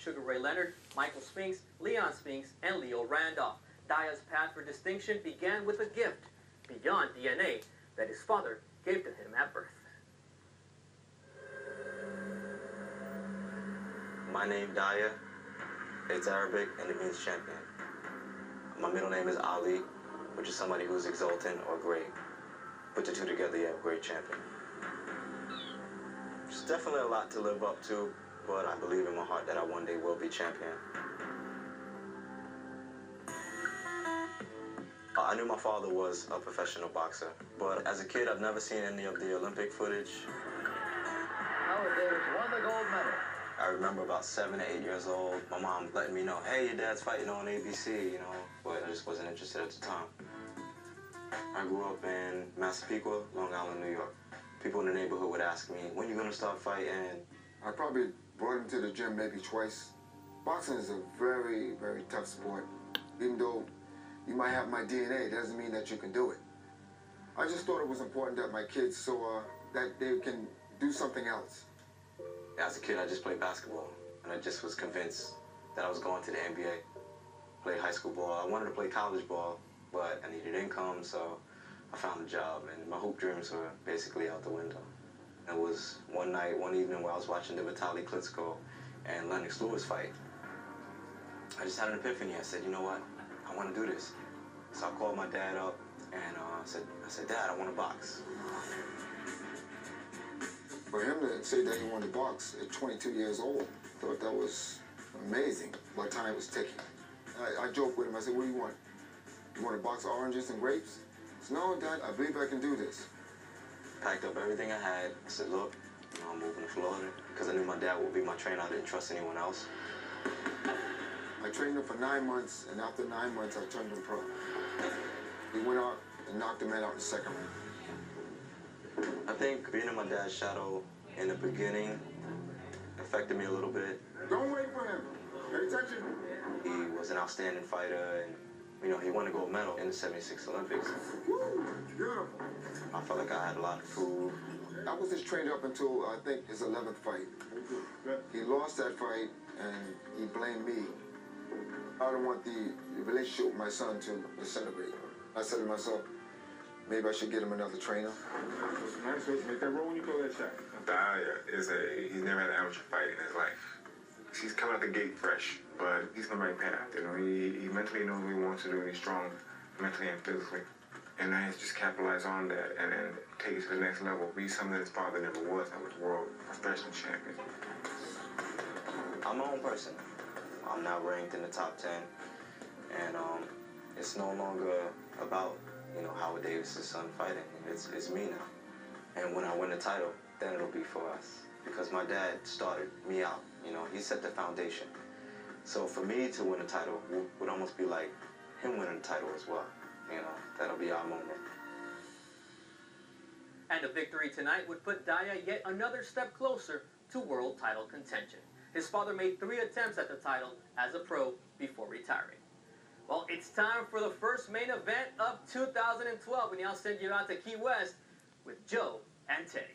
Sugar Ray Leonard, Michael Spinks, Leon Spinks, and Leo Randolph. Dyah's path for distinction began with a gift beyond DNA that his father gave to him at birth. My name Dyah. It's Arabic and it means champion. My middle name is Ali, which is somebody who's exultant or great. Put the two together, you have great champion. There's definitely a lot to live up to, but I believe in my heart that I one day will be champion. I knew my father was a professional boxer, but as a kid, I've never seen any of the Olympic footage. Howard Davis won the gold medal. I remember about 7 or 8 years old, my mom letting me know, hey, your dad's fighting on ABC, you know, but I just wasn't interested at the time. I grew up in Massapequa, Long Island, New York. People in the neighborhood would ask me, when you gonna start fighting? I probably brought him to the gym maybe twice. Boxing is a very, very tough sport. Even though you might have my DNA, it doesn't mean that you can do it. I just thought it was important that my kids saw that they can do something else. As a kid, I just played basketball, and I just was convinced that I was going to the NBA. Played high school ball. I wanted to play college ball, but I needed income, so I found a job, and my hoop dreams were basically out the window. It was one night, one evening, where I was watching the Vitaly Klitschko and Lennox Lewis fight. I just had an epiphany. I said, you know what? I want to do this. So I called my dad up, and I said, Dad, I want to box. For him to say that he wanted to box at 22 years old, I thought that was amazing. My time was ticking. I joked with him. I said, what do you want? You want to box oranges and grapes? He said, no, Dad, I believe I can do this. Packed up everything I had. I said, look, you know, I'm moving to Florida because I knew my dad would be my trainer. I didn't trust anyone else. I trained him for 9 months, and after 9 months, I turned him pro. He went out and knocked him out in the second round. I think being in my dad's shadow in the beginning affected me a little bit. Don't wait for him. Pay attention. He was an outstanding fighter, and you know, he won a gold medal in the '76 Olympics. Woo! Beautiful. I felt like I had a lot to prove. I was his trainer up until, I think, his 11th fight. He lost that fight, and he blamed me. I don't want the relationship with my son to disintegrate. I said to myself, maybe I should get him another trainer. Nice. Make that roll when you throw that shot. Dyah he's never had an amateur fight in his life. He's coming out the gate fresh, but he's on the right path. You know, he mentally knows what he wants to do, and he's strong mentally and physically. And now he's just capitalize on that and then take it to the next level. Be something that his father never was. I was world professional champion. I'm my own person. I'm now ranked in the top 10, and it's no longer about, you know, Howard Davis' son fighting. It's me now. And when I win the title, then it'll be for us. Because my dad started me out, you know, he set the foundation. So for me to win a title would almost be like him winning the title as well. You know, that'll be our moment. And a victory tonight would put Dyah yet another step closer to world title contention. His father made 3 attempts at the title as a pro before retiring. Well, it's time for the first main event of 2012. We now send you out to Key West with Joe and Teddy.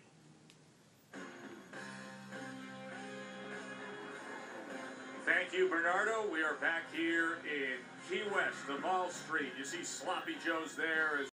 Thank you, Bernardo. We are back here in Key West, the Mall Street. You see Sloppy Joe's there as